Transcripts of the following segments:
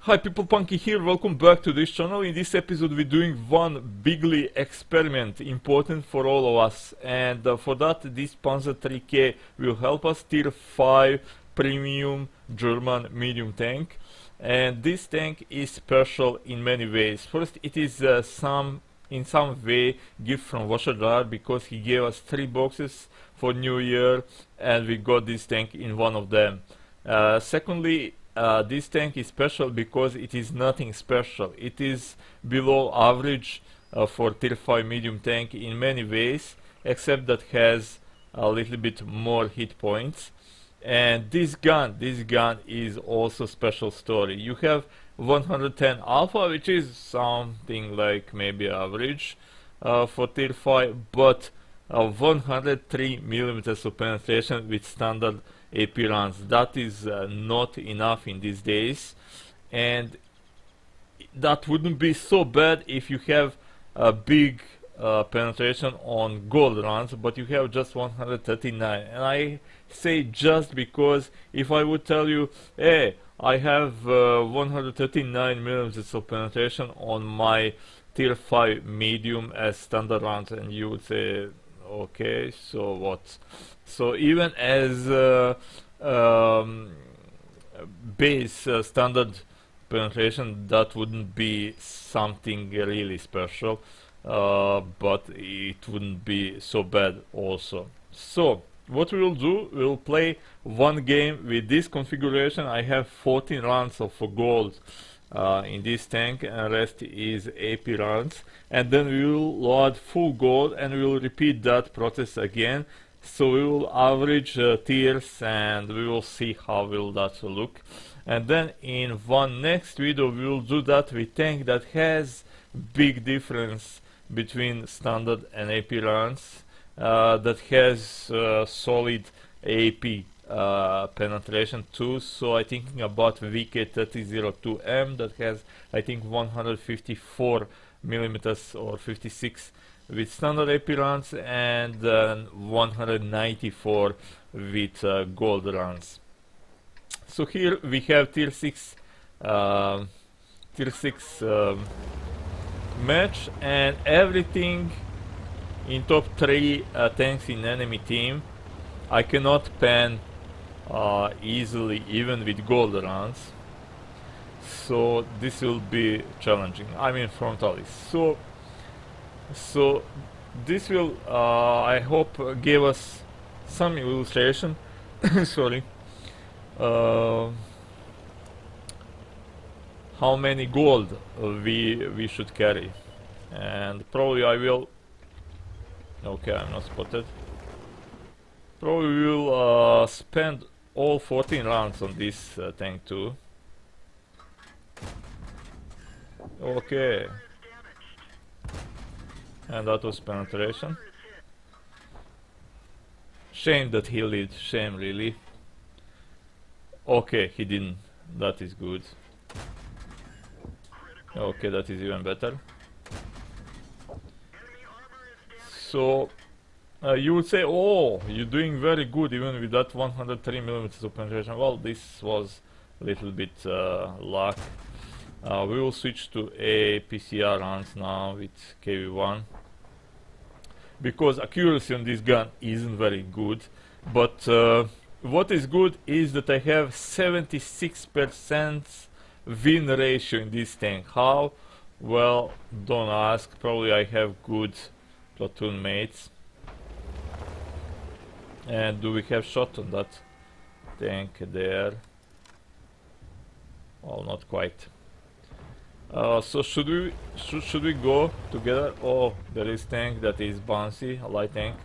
Hi people, Punky here, welcome back to this channel. In this episode we're doing one bigly experiment important for all of us, and for that this Panzer 3K will help us. Tier 5 premium German medium tank, and this tank is special in many ways. First, it is in some way gift from WoT because he gave us 3 boxes for New Year and we got this tank in one of them. Secondly, this tank is special because it is nothing special. It is below average for tier 5 medium tank in many ways, except that has a little bit more hit points. And this gun is also special story. You have 110 alpha, which is something like maybe average for tier 5, but 103 millimeters of penetration with standard AP rounds. That is not enough in these days, and that wouldn't be so bad if you have a big penetration on gold rounds, but you have just 139. And I say just because if I would tell you, hey, I have 139 millimeters of penetration on my tier 5 medium as standard rounds, and you would say, okay, so what? So even as base standard penetration, that wouldn't be something really special, but it wouldn't be so bad also. So what we will do, we will play one game with this configuration. I have 14 rounds of gold in this tank, and rest is AP rounds, and then we will load full gold and we will repeat that process again. So we will average tiers and we will see how will that look. And then in one next video we will do that with tank that has big difference between standard and AP rounds, that has solid AP penetration too. So I thinking about VK3002M that has I think 154 millimeters or 56 with standard AP rounds, and 194 with gold rounds. So here we have tier 6 match, and everything in top 3 tanks in enemy team. I cannot pan easily even with gold rounds, so this will be challenging. I mean frontally. So this will I hope give us some illustration sorry, how many gold we should carry, and probably I will. Okay, I'm not spotted. Probably will spend all 14 rounds on this tank too. Okay, and that was penetration. Shame that he lived, shame really. Okay, he didn't, that is good. Okay, that is even better. So you would say, oh, you're doing very good even with that 103 millimeters of penetration. Well, this was a little bit luck. We will switch to APCR rounds now with KV1, because accuracy on this gun isn't very good. But what is good is that I have 76% win ratio in this tank. How? Well, don't ask. Probably I have good platoon mates. And do we have shot on that tank there? Well, not quite. So should we go together? Oh, there is tank that is bouncy, a light tank.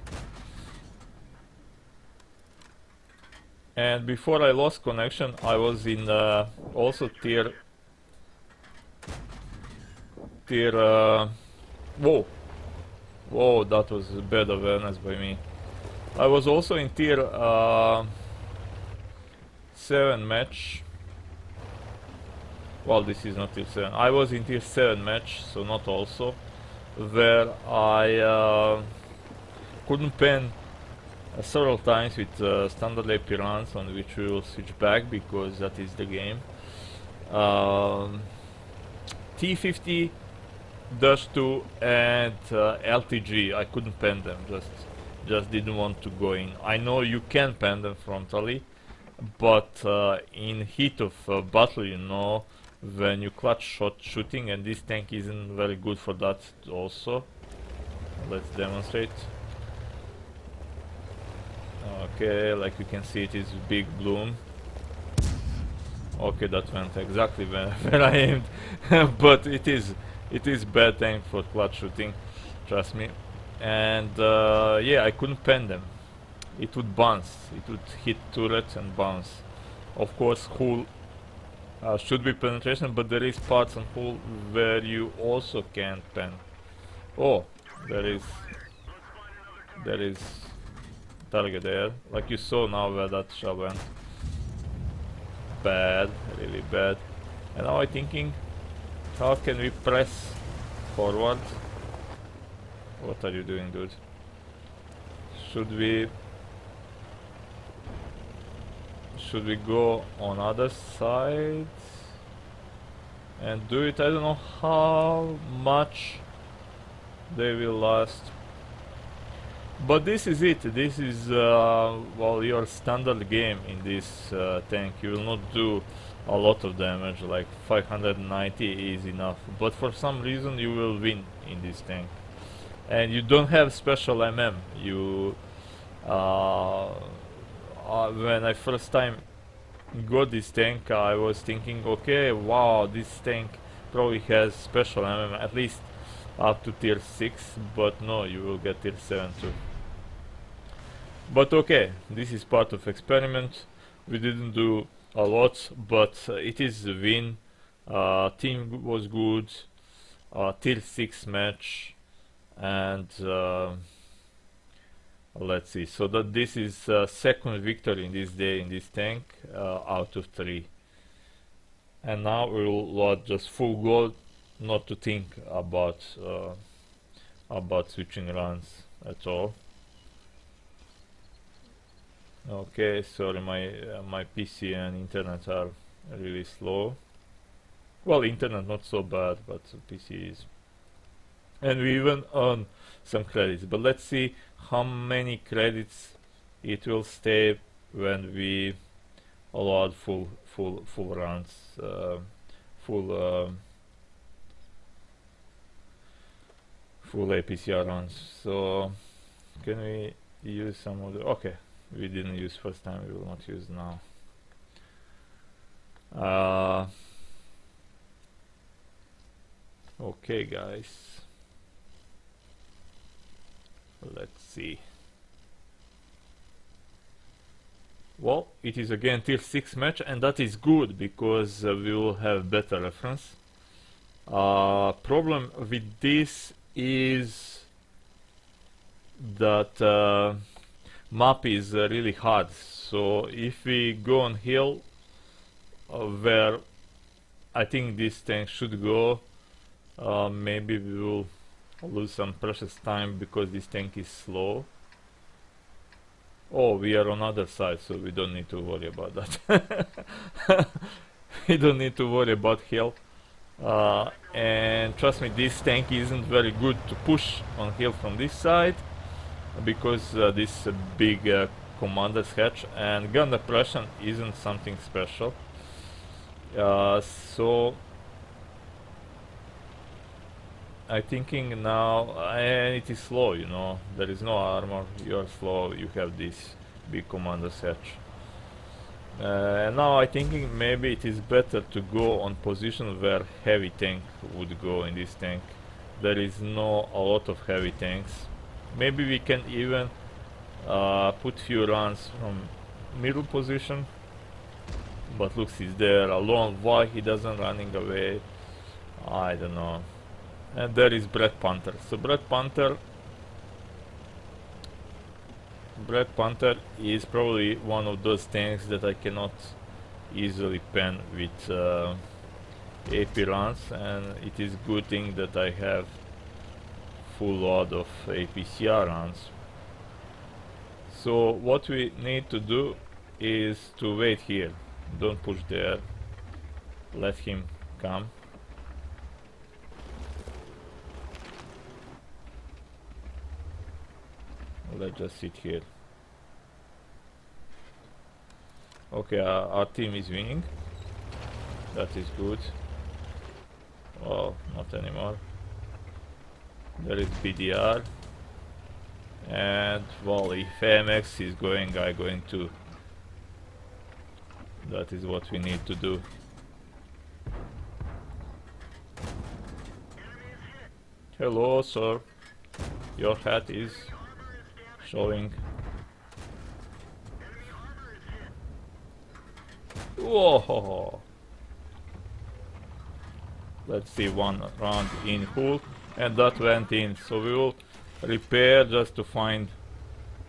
And before I lost connection, I was in also tier whoa, that was bad awareness by me. I was also in tier 7 match. Well, this is not tier 7. I was in tier 7 match, so not also, where I couldn't pen several times with standard AP runs, on which we will switch back because that is the game. um, T50 2 and LTG. I couldn't pen them, just didn't want to go in. I know you can pen them frontally, but in heat of battle, you know, when you clutch shooting, and this tank isn't very good for that also. Let's demonstrate. Okay, like you can see, it is big bloom. Okay, that went exactly where I aimed, but it is bad tank for clutch shooting, trust me. And yeah, I couldn't pen them. It would bounce. It would hit turret and bounce. Of course, hull should be penetration, but there is parts on hull where you also can't pen. Oh, there is target there. Like you saw now where that shot went. Bad, really bad. And now I'm thinking, how can we press forward? What are you doing, dude? Should we go on other side and do it? I don't know how much they will last. But this is it. This is well, your standard game in this tank. You will not do a lot of damage, like 590 is enough. But for some reason you will win in this tank. And you don't have special MM. You when I first time got this tank, I was thinking, okay, wow, this tank probably has special MM, at least up to tier 6, but no, you will get tier 7 too. But okay, this is part of experiment. We didn't do a lot, but it is a win. Team was good, tier 6 match, and let's see. So that this is second victory in this day in this tank out of 3. And now we will just full gold, not to think about switching runs at all. Okay, sorry, my PC and internet are really slow. Well, internet not so bad, but PC is. And we even earn some credits. But let's see how many credits it will stay when we allowed full runs, full APCR runs. So can we use some of the? Okay, we didn't use first time. We will not use now. Okay, guys. Let's see. Well, it is again tier 6 match, and that is good because we will have better reference. Problem with this is that map is really hard. So if we go on hill, where I think this tank should go, maybe we will lose some precious time because this tank is slow. Oh, we are on other side, so we don't need to worry about that. We don't need to worry about hill. And trust me, this tank isn't very good to push on hill from this side because this big commander's hatch, and gun depression isn't something special. So I'm thinking now, and it is slow, you know, there is no armor, you are slow, you have this big commander's hatch. And now I'm thinking maybe it is better to go on position where heavy tank would go in this tank. There is no a lot of heavy tanks. Maybe we can even put few runs from middle position. But looks, he's there alone. Why he doesn't running away? I don't know. And there is Brett Panther. So Brett Panther is probably one of those tanks that I cannot easily pen with AP runs, and it is good thing that I have full load of APCR runs. So what we need to do is to wait here. Don't push there. let him come. Let's just sit here. Okay, our team is winning. That is good. Oh, not anymore. There is BDR. And well, if AMX is going, I'm going to. That is what we need to do. Hello, sir. Your hat is showing. Whoa! Let's see, one round in hull, and that went in. So we will repair just to find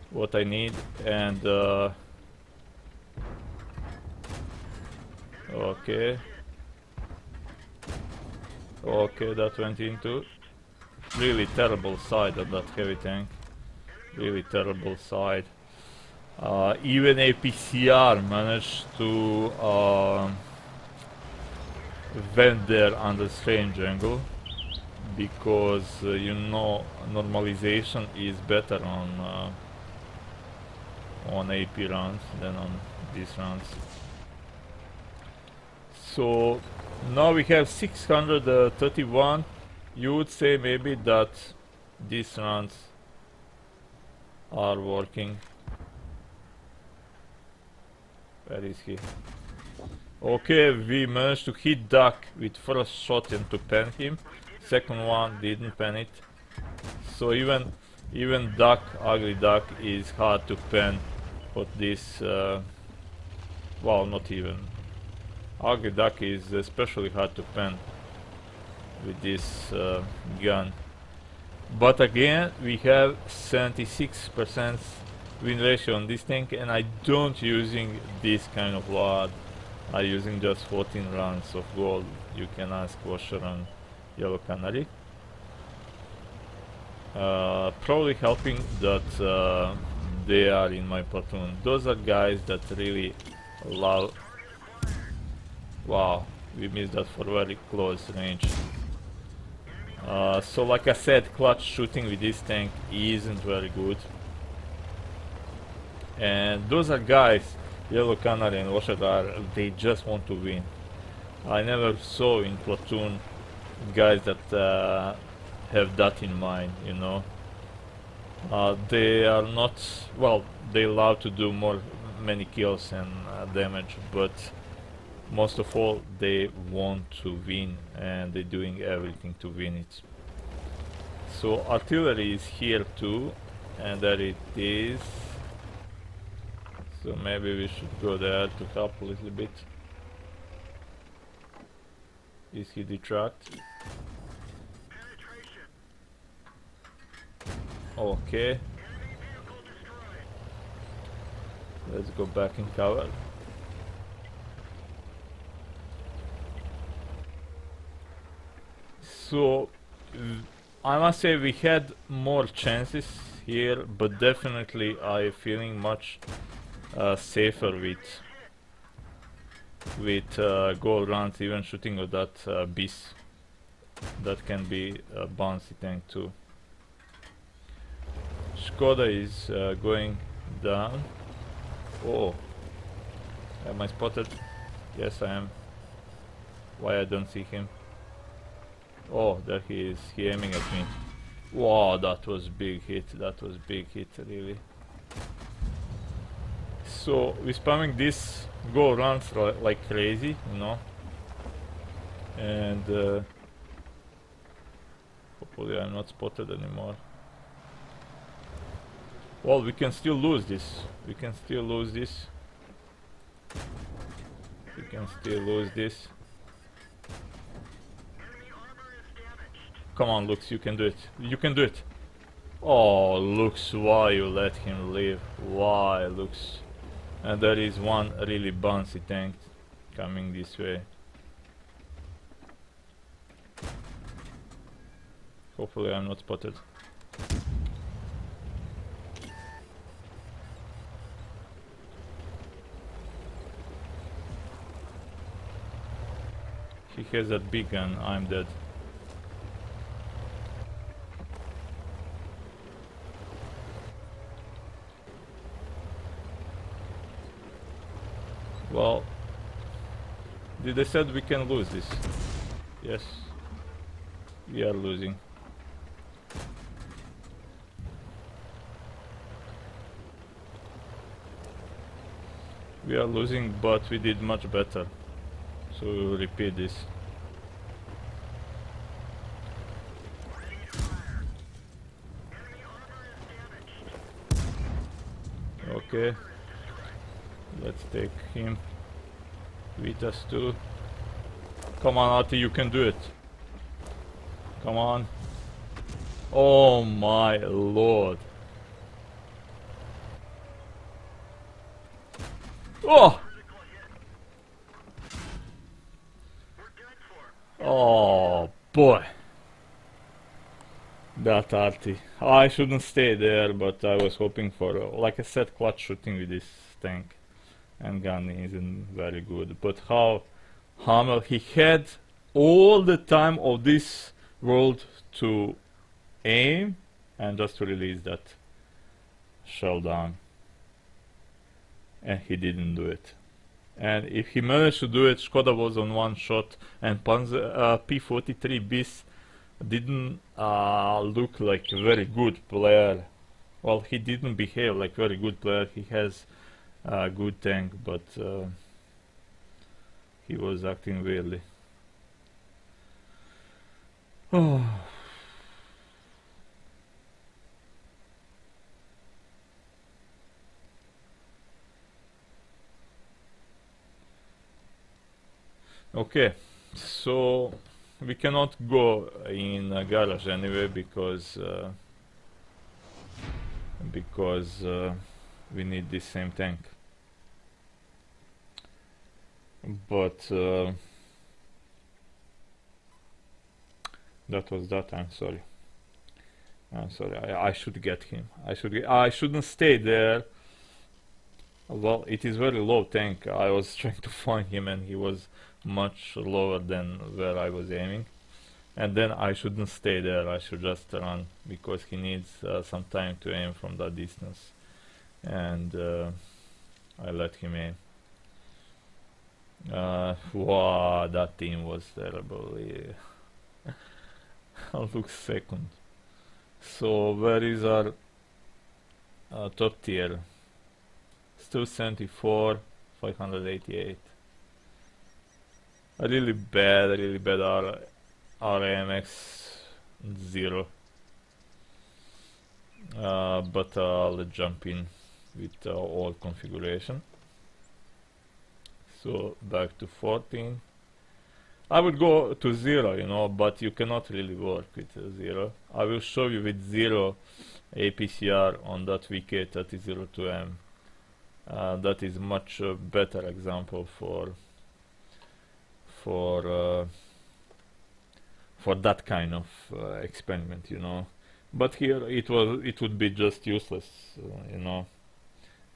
what I need, and okay. Okay, that went into really terrible side of that heavy tank. Really terrible side. Even APCR managed to went there under strange angle, because you know, normalization is better on AP rounds than on these rounds. So now we have 631. You would say maybe that these rounds are working. Where is he? Okay, we managed to hit Duck with first shot and to pen him. Second one didn't pen it. So even Duck, ugly Duck, is hard to pen. But this, well, not even. Ugly Duck is especially hard to pen with this gun. But again, we have 76% win ratio on this tank, and I don't using this kind of load. I'm using just 14 rounds of gold. You can ask Washer and Yellow Canary. Probably helping that they are in my platoon. Those are guys that really love. Wow, we missed that for very close range. So like I said, clutch shooting with this tank isn't very good. And those are guys, Yellow Canary and Washer, they just want to win. I never saw in platoon guys that have that in mind, you know. They are not, well, they love to do many kills and damage, but most of all they want to win, and they're doing everything to win it. So artillery is here too, and there it is. So maybe we should go there to help a little bit. Is he detract? Okay. Let's go back in cover. So I must say we had more chances here, but definitely I'm feeling much safer with gold rounds, even shooting with that beast. That can be a bouncy tank too. Skoda is going down. Oh, am I spotted? Yes, I am. Why I don't see him? Oh, there he is. He aiming at me. Wow, that was big hit. That was big hit, really. So we're spamming this go rounds like crazy, you know. And hopefully I'm not spotted anymore. Well, we can still lose this. We can still lose this. We can still lose this. Come on, Lux, you can do it. You can do it. Oh, Lux, why you let him live? Why, Lux? And there is one really bouncy tank coming this way. Hopefully I'm not spotted. has that big gun, I'm dead. Well, they said we can lose this. Yes, we are losing. We are losing, but we did much better. So we will repeat this. Okay. Let's take him with us too. Come on, Ati, you can do it. Come on. Oh my lord. Oh! Oh boy. That Arty. I shouldn't stay there, but I was hoping for, like I said, clutch shooting with this tank and gun isn't very good. But how Hammer, he had all the time of this world to aim and just to release that shell down. And he didn't do it. And if he managed to do it, Skoda was on one shot, and Panzer P-43 Bis didn't look like a very good player. Well, he didn't behave like very good player. He has a good tank, but he was acting weirdly. Oh. Okay, so we cannot go in a garage anyway because we need this same tank. But that was that. I'm sorry. I should get him. I shouldn't stay there. Well, it is very low tank. I was trying to find him and he was much lower than where I was aiming. And then I shouldn't stay there. I should just run because he needs some time to aim from that distance. And I let him aim. Wow, that team was terrible. Yeah. I'll look second. So where is our top tier? Still 74, 588. Really bad RAMX 0. But let's jump in with all configuration. So back to 14. I would go to 0, you know, but you cannot really work with 0. I will show you with 0 APCR on that VK3002M. That is much better example for that kind of experiment, you know. But here it would be just useless, you know,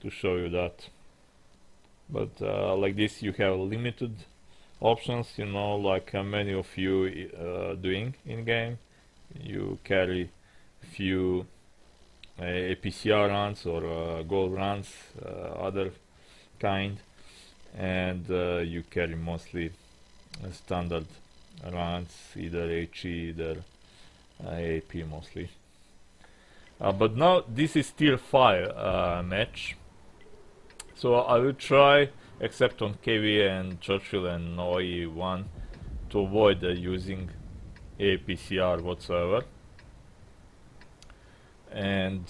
to show you that. But like this, you have limited options, you know, like many of you doing in game. You carry few APCR runs or gold runs, other kind, and you carry mostly standard runs, either HE, either AP mostly. But now this is tier 5 match, so I will try, except on KV and Churchill and OE1, to avoid using APCR whatsoever. And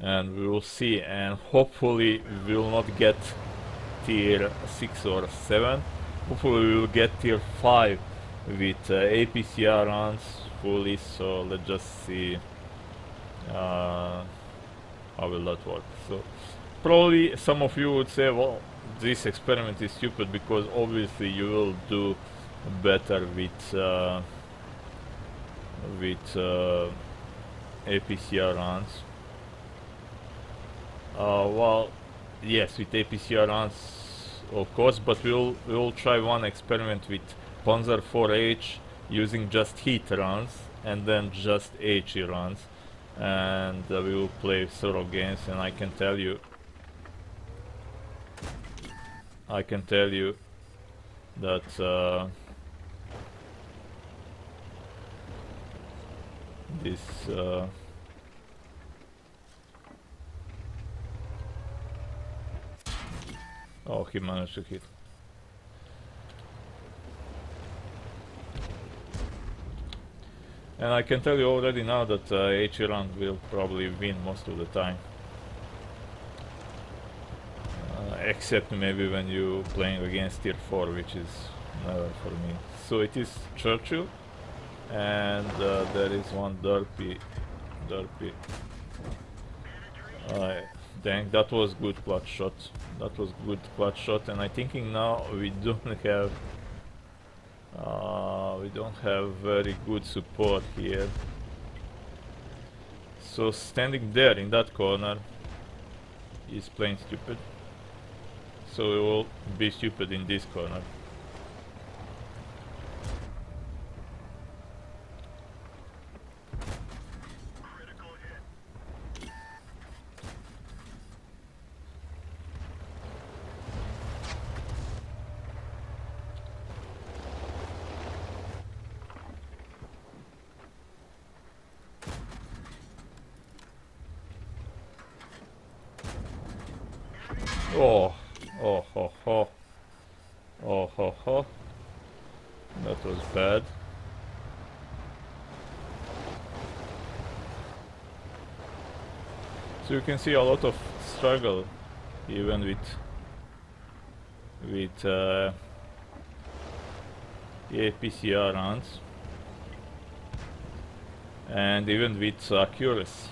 we will see, and hopefully we will not get tier 6 or 7. Hopefully we will get tier 5 with APCR runs fully, so let's just see how will that work. So probably some of you would say, well, this experiment is stupid because obviously you will do better with APCR runs. Well, yes, with APCR runs of course, but we'll try one experiment with Panzer 4H using just heat runs and then just HE runs, and we will play several games. And I can tell you that this oh, he managed to hit. And I can tell you already now that HE run will probably win most of the time. Except maybe when you playing against tier 4, which is never for me. So it is Churchill, and there is one derpy. Dang, that was good clutch shot. And I'm thinking now we don't have very good support here. So standing there in that corner is playing stupid. So we will be stupid in this corner. Oh, oh, ho, ho. Oh, ho, ho. That was bad. So you can see a lot of struggle even with APCR runs, and even with accuracy.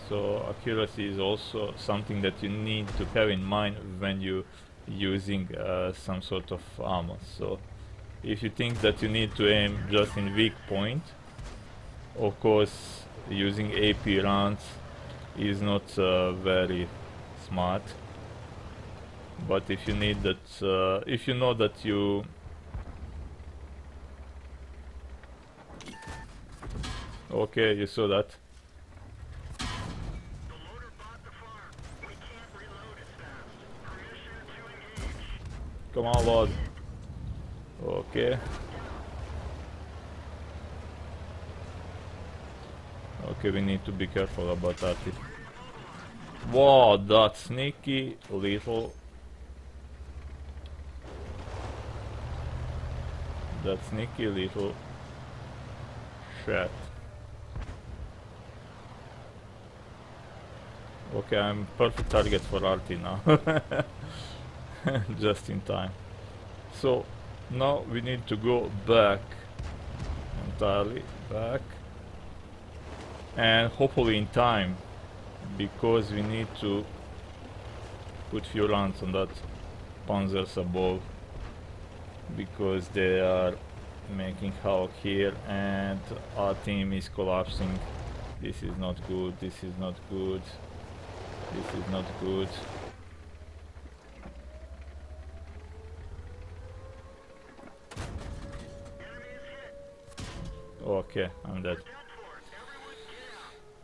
So accuracy is also something that you need to have in mind when you using some sort of ammo. So if you think that you need to aim just in weak point, of course using AP rounds is not very smart. But if you need that, if you know that you okay, you saw that. Come on, Lord. Okay. Okay, we need to be careful about that. Wow, that sneaky little... That sneaky little... shit. Okay, I'm perfect target for RT now. Just in time. So now we need to go back, entirely back, and hopefully in time, because we need to put few rounds on that panzers above, because they are making havoc here and our team is collapsing. This is not good, this is not good, this is not good. Okay, I'm dead.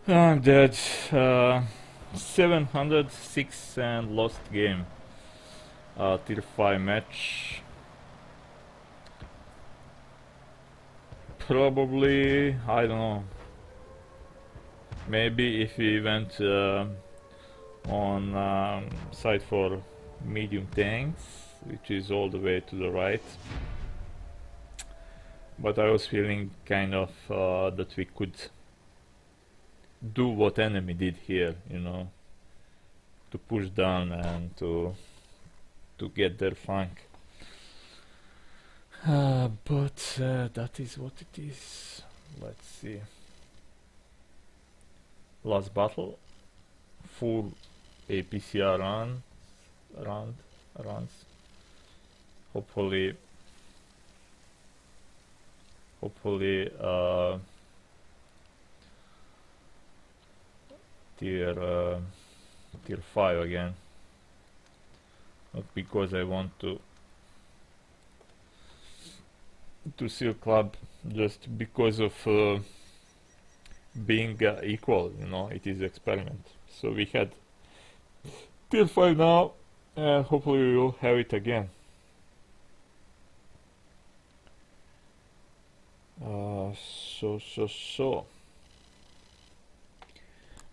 I'm dead. 706 and lost game. Tier 5 match. Probably, I don't know. Maybe if we went on side for medium tanks, which is all the way to the right. But I was feeling kind of that we could do what enemy did here, you know, to push down and to get their flank. But that is what it is. Let's see. Last battle, full APCR runs. Hopefully tier 5 again. not because I want to seal club, just because of being equal, you know, it is experiment. So we had tier 5 now, and hopefully we will have it again. So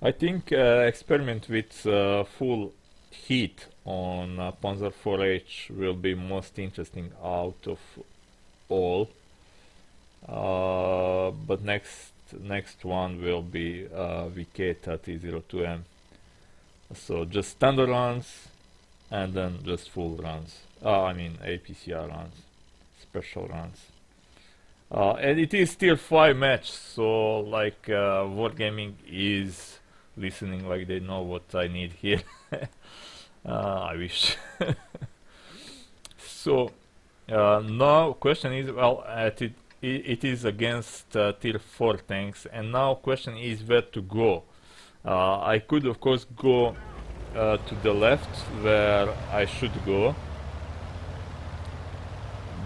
I think experiment with full heat on Panzer 4H will be most interesting out of all. But next one will be VK3002M. So just standard runs and then just full runs. I mean APCR runs, special runs. And it is tier 5 match, so like Wargaming is listening, like they know what I need here. I wish. So now question is, well, it is against tier 4 tanks, and now question is where to go. I could of course go to the left where I should go,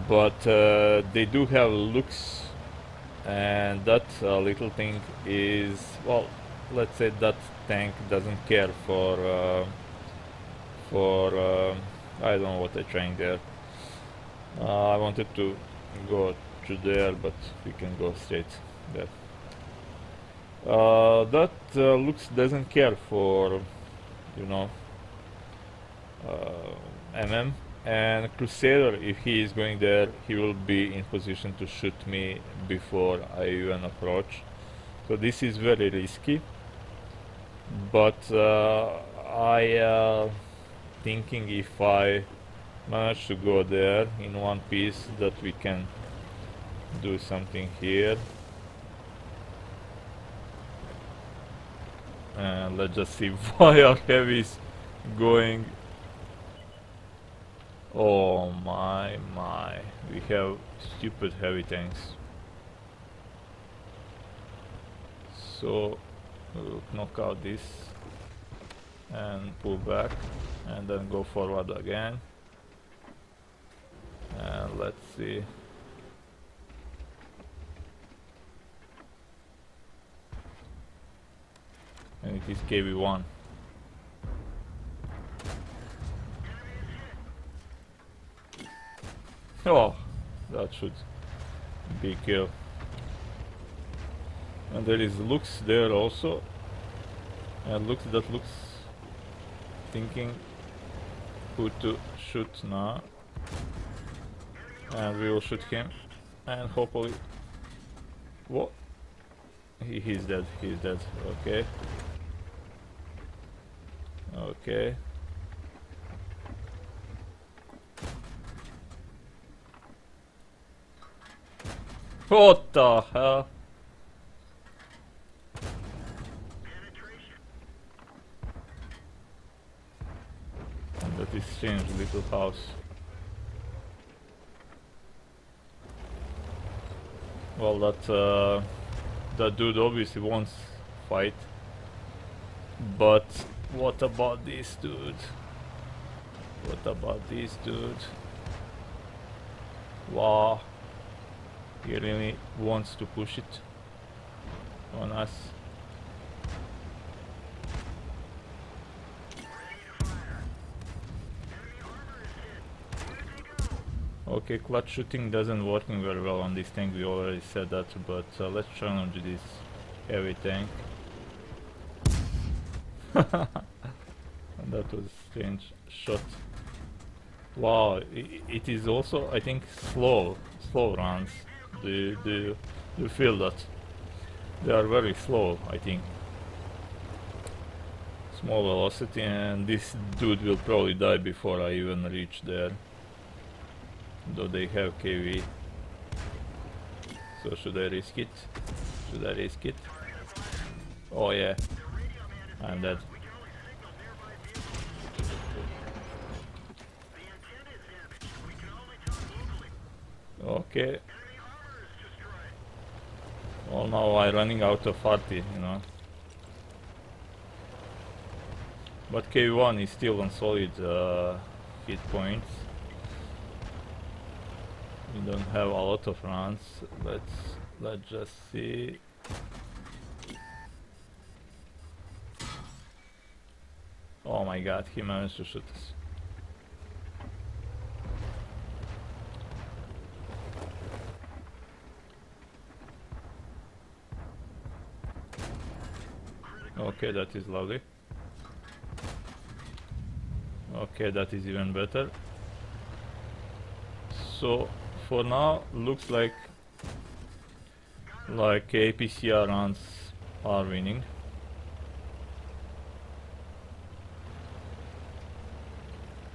but they do have looks, and that little thing is, well, let's say that tank doesn't care for I don't know what I'm trying there. I wanted to go to there, but we can go straight there. That looks doesn't care for, you know, MM, and Crusader, if he is going there, he will be in position to shoot me before I even approach. So this is very risky, but I thinking if I manage to go there in one piece that we can do something here. And let's just see why our heavies going. Oh my, we have stupid heavy tanks. So we'll knock out this and pull back and then go forward again. And let's see. And it is KV1. Oh, that should be kill. And there is Lux there also. And Lux that looks thinking who to shoot now. And we will shoot him. And hopefully... What? He's dead, okay. Okay. What the hell? And that is changed little house. Well, that dude obviously wants fight. But what about this dude? What about this dude? Wow. He really wants to push it on us. Okay, clutch shooting doesn't working very well on this tank, we already said that, but let's challenge this heavy tank. That was a strange shot. Wow, it is also, I think, slow runs. Do you feel that? They are very slow, I think. Small velocity, and this dude will probably die before I even reach there. Though they have KV. So should I risk it? Should I risk it? Oh yeah, I'm dead. Okay. Well, now I'm running out of RT, you know. But K1 is still on solid hit points. We don't have a lot of rounds. Let's just see. Oh my god, he managed to shoot us. Okay, that is lovely. Okay, that is even better. So for now looks like APCR rounds are winning.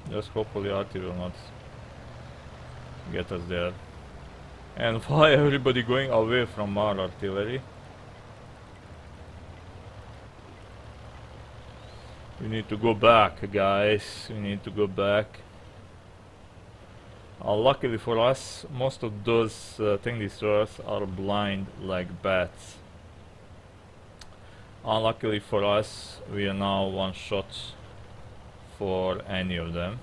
Just hopefully Arty will not get us there. And why everybody going away from our artillery? We need to go back, guys. We need to go back. Luckily for us, most of those tank destroyers are blind like bats. Unluckily for us, we are now one shot for any of them.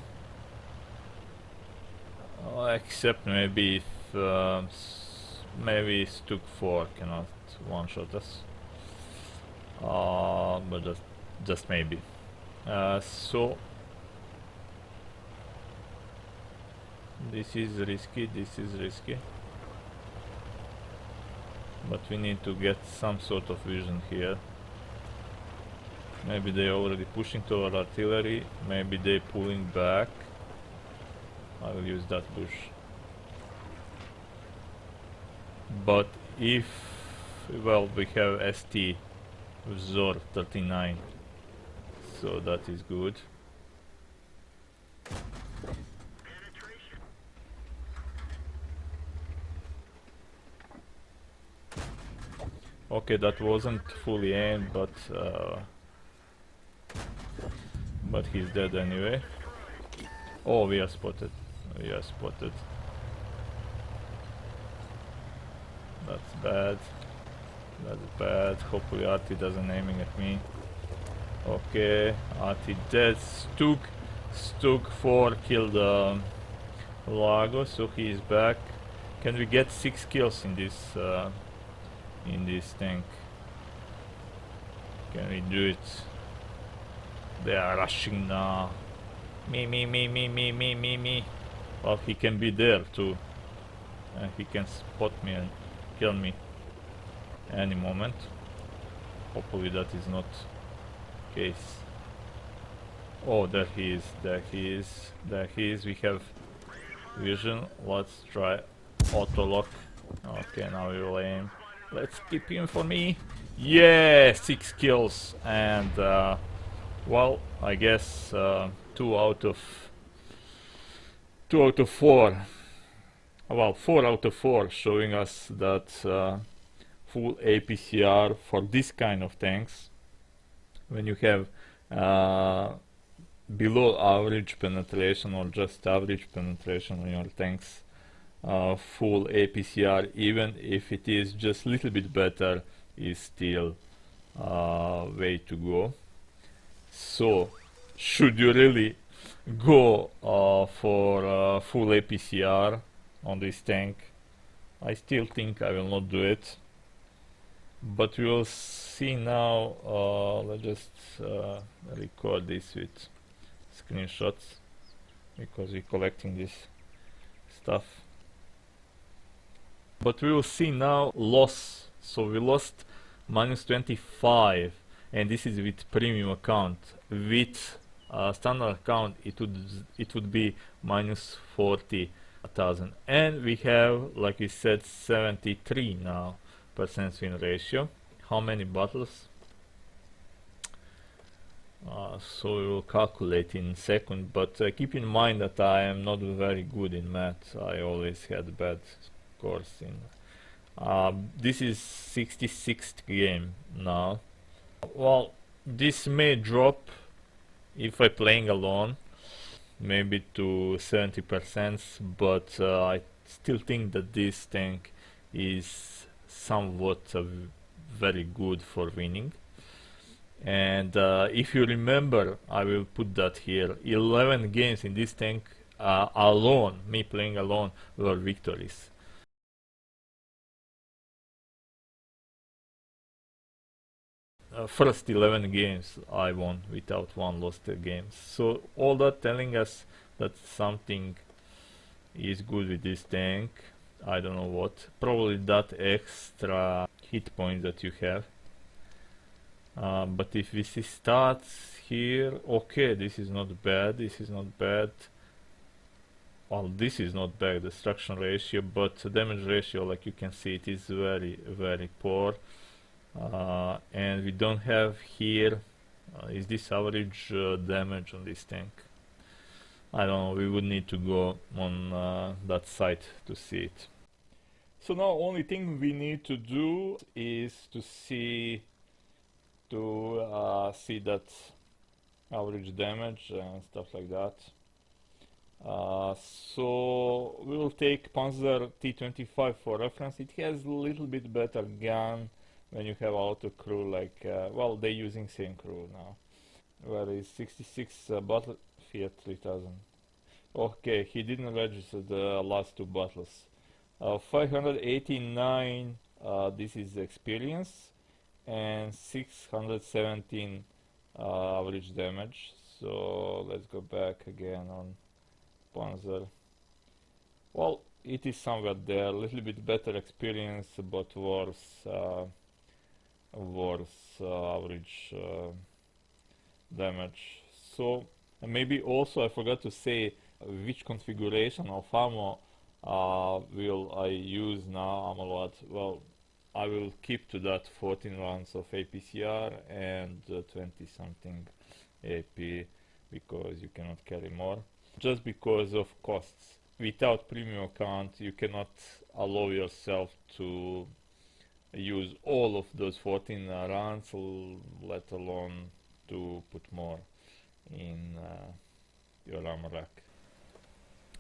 Except maybe if maybe Stuk 4 cannot one shot us. But just maybe. So this is risky, but we need to get some sort of vision here. Maybe they already pushing to our artillery, maybe they pulling back. I will use that push. But if, well, we have ST Vzor 39, so that is good. Okay, that wasn't fully aimed, but he's dead anyway. Oh, we are spotted. We are spotted. That's bad. That's bad. Hopefully Arty doesn't aiming at me. Okay, Arty dead. Stuk 4 killed Lago, so he is back. Can we get 6 kills in this tank? Can we do it? They are rushing now. Me. Well, he can be there too. And he can spot me and kill me any moment. Hopefully that is not case. Oh, there he is, there he is, there he is. We have vision. Let's try auto lock. Okay, now we will aim. Let's keep him for me. Yeah, 6 kills. And well, I guess 2 out of 4. Well, 4 out of 4, showing us that full APCR for this kind of tanks, when you have below average penetration or just average penetration on your tanks, full APCR, even if it is just a little bit better, is still way to go. So should you really go for full APCR on this tank? I still think I will not do it, but we will see now. Let's just record this with screenshots, because we're collecting this stuff. But we will see now loss. So we lost -25, and this is with premium account. With standard account it would be -40,000, and we have, like we said, 73 now % win ratio. How many battles? So we will calculate in a second, but keep in mind that I am not very good in math. I always had bad scores in this is 66th game now. Well, this may drop if I'm playing alone, maybe to 70%, but I still think that this tank is somewhat very good for winning. And if you remember, I will put that here, 11 games in this tank alone, me playing alone, were victories. First 11 games I won without one lost game. So all that telling us that something is good with this tank. I don't know what. Probably that extra hit point that you have. But if we see stats here, okay, this is not bad. This is not bad. Well, this is not bad, destruction ratio, but damage ratio, like you can see, it is very, very poor. And we don't have here, is this average damage on this tank? I don't know, we would need to go on that site to see it. So now only thing we need to do is to see that average damage and stuff like that. So we will take Panzer T25 for reference. It has a little bit better gun when you have auto crew, like well, they're using same crew now. Where is 66 battle Fiat 3000? Okay, he didn't register the last two battles. 589, this is experience, and 617 average damage. So let's go back again on Panzer. Well, it is somewhere there, a little bit better experience, but worse average damage. So maybe also I forgot to say which configuration of ammo will I use now, ammo lot. Well, I will keep to that 14 rounds of APCR and 20 something AP, because you cannot carry more, just because of costs. Without premium account you cannot allow yourself to use all of those 14 rounds, let alone to put more in your ammo rack.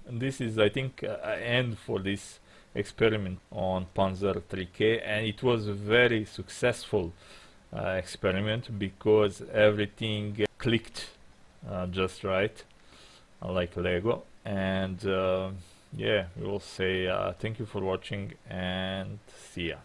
And this is, I think, end for this experiment on Panzer 3K, and it was a very successful experiment because everything clicked just right, like Lego. And yeah, we will say thank you for watching and see ya.